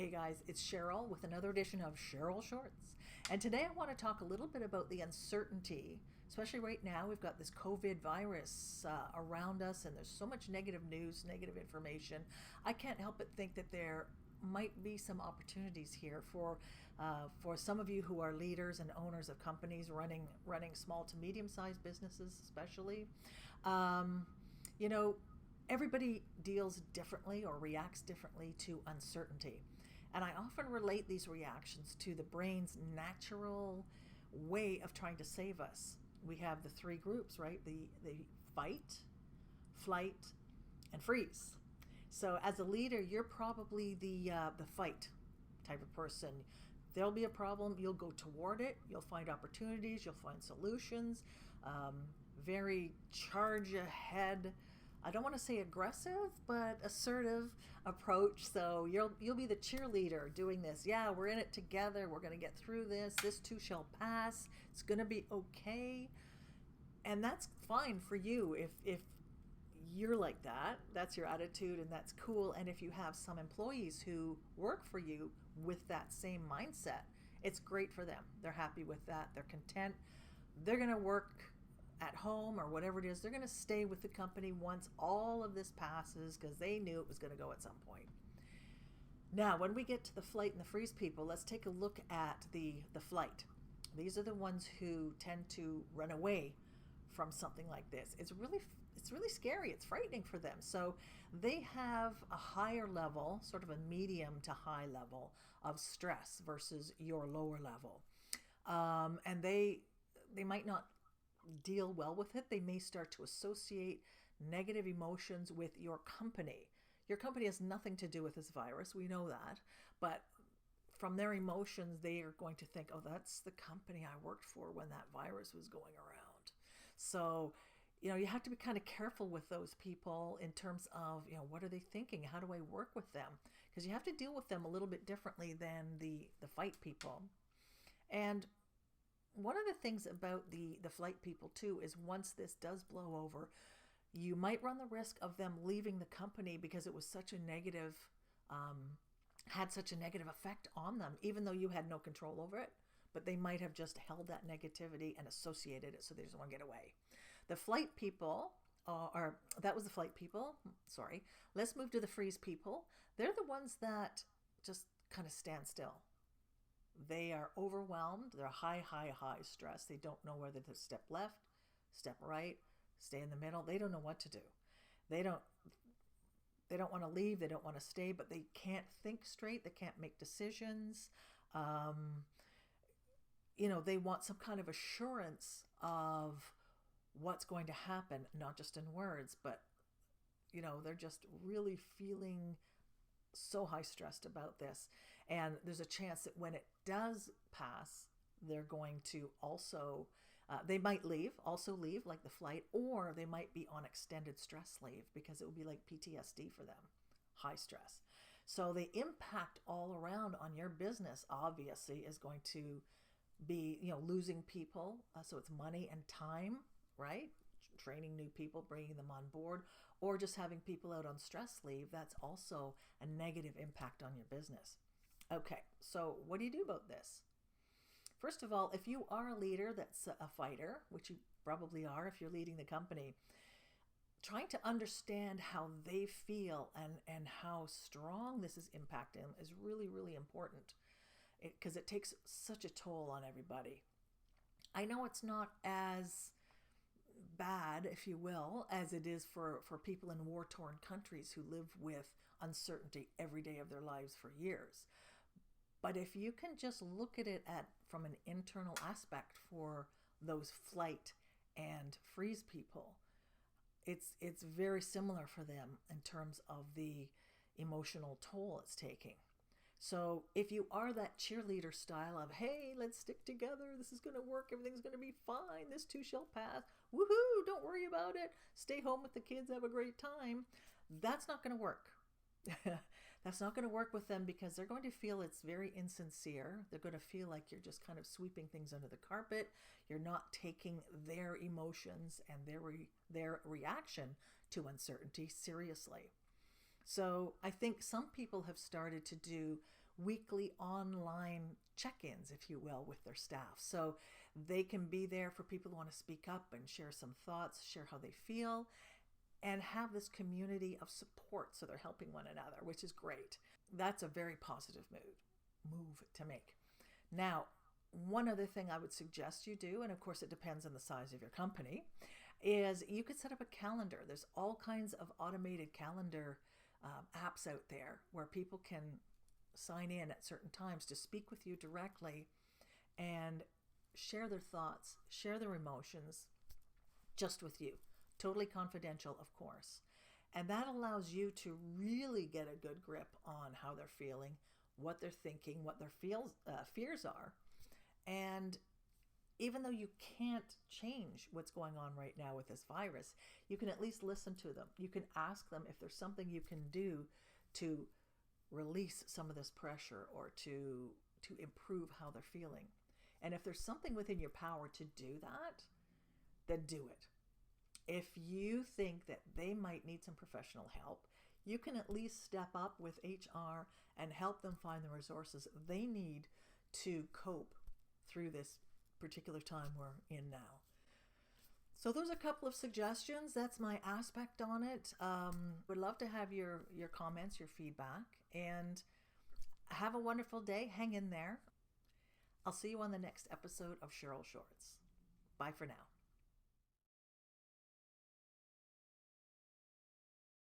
Hey guys, it's Cheryl with another edition of Cheryl Shorts. And today I want to talk a little bit about the uncertainty, especially right now. We've got this COVID virus around us, and there's so much negative news, negative information. I can't help but think that there might be some opportunities here for some of you who are leaders and owners of companies running small to medium sized businesses, especially. You know, everybody deals differently or reacts differently to uncertainty. And I often relate these reactions to the brain's natural way of trying to save us. We have the three groups, right? The fight, flight, and freeze. So as a leader, you're probably the fight type of person. There'll be a problem, you'll go toward it, you'll find opportunities, you'll find solutions. Very charge ahead. I don't want to say aggressive, but assertive approach. So you'll be the cheerleader doing this. Yeah, we're in it together. We're going to get through this. This too shall pass. It's going to be okay. And that's fine for you if you're like that. That's your attitude, and that's cool. And if you have some employees who work for you with that same mindset, it's great for them. They're happy with that. They're content. They're going to work at home or whatever it is. They're going to stay with the company once all of this passes because they knew it was going to go at some point. Now, when we get to the flight and the freeze people, let's take a look at the flight. These are the ones who tend to run away from something like this. It's really scary. It's frightening for them. So they have a higher level, sort of a medium to high level of stress versus your lower level. And they might not deal well with it. They may start to associate negative emotions with your company. Your company has nothing to do with this virus. We know that. But from their emotions, they are going to think, oh, that's the company I worked for when that virus was going around. So, you have to be kind of careful with those people in terms of, what are they thinking? How do I work with them? Because you have to deal with them a little bit differently than the fight people. And one of the things about the flight people too is once this does blow over, you might run the risk of them leaving the company because it was such a negative, had such a negative effect on them, even though you had no control over it. But they might have just held that negativity and associated it, so they just want to get away. The flight people, that was the flight people. Sorry. Let's move to the freeze people. They're the ones that just kind of stand still. They are overwhelmed. They're high stress. They don't know whether to step left, step right, stay in the middle. They don't know what to do. They don't want to leave. They don't want to stay, but they can't think straight. They can't make decisions. They want some kind of assurance of what's going to happen, not just in words, but, they're just really feeling so high stressed about this. And there's a chance that when it does pass, they're going to also, they might leave like the flight, or they might be on extended stress leave because it will be like PTSD for them, high stress. So the impact all around on your business obviously is going to be, losing people. So it's money and time, right? Training new people, bringing them on board, or just having people out on stress leave. That's also a negative impact on your business. Okay, so what do you do about this? First of all, if you are a leader that's a fighter, which you probably are if you're leading the company, trying to understand how they feel and how strong this is impacting them is really, really important because it takes such a toll on everybody. I know it's not as bad, if you will, as it is for people in war-torn countries who live with uncertainty every day of their lives for years. But if you can just look at it from an internal aspect for those flight and freeze people, it's very similar for them in terms of the emotional toll it's taking. So if you are that cheerleader style of, hey, let's stick together, this is going to work, everything's going to be fine, this too shall pass, woohoo, don't worry about it, stay home with the kids, have a great time, that's not going to work. That's not going to work with them because they're going to feel it's very insincere. They're going to feel like you're just kind of sweeping things under the carpet. You're not taking their emotions and their reaction to uncertainty seriously. So I think some people have started to do weekly online check-ins, if you will, with their staff. So they can be there for people who want to speak up and share some thoughts, share how they feel, and have this community of support, so they're helping one another, which is great. That's a very positive move to make. Now, one other thing I would suggest you do, and of course it depends on the size of your company, is you could set up a calendar. There's all kinds of automated calendar apps out there where people can sign in at certain times to speak with you directly and share their thoughts, share their emotions, just with you. Totally confidential, of course. And that allows you to really get a good grip on how they're feeling, what they're thinking, what their fears are. And even though you can't change what's going on right now with this virus, you can at least listen to them. You can ask them if there's something you can do to release some of this pressure or to improve how they're feeling. And if there's something within your power to do that, then do it. If you think that they might need some professional help, you can at least step up with HR and help them find the resources they need to cope through this particular time we're in now. So those are a couple of suggestions. That's my aspect on it. Would love to have your comments, your feedback, and have a wonderful day. Hang in there. I'll see you on the next episode of Cheryl Shorts. Bye for now.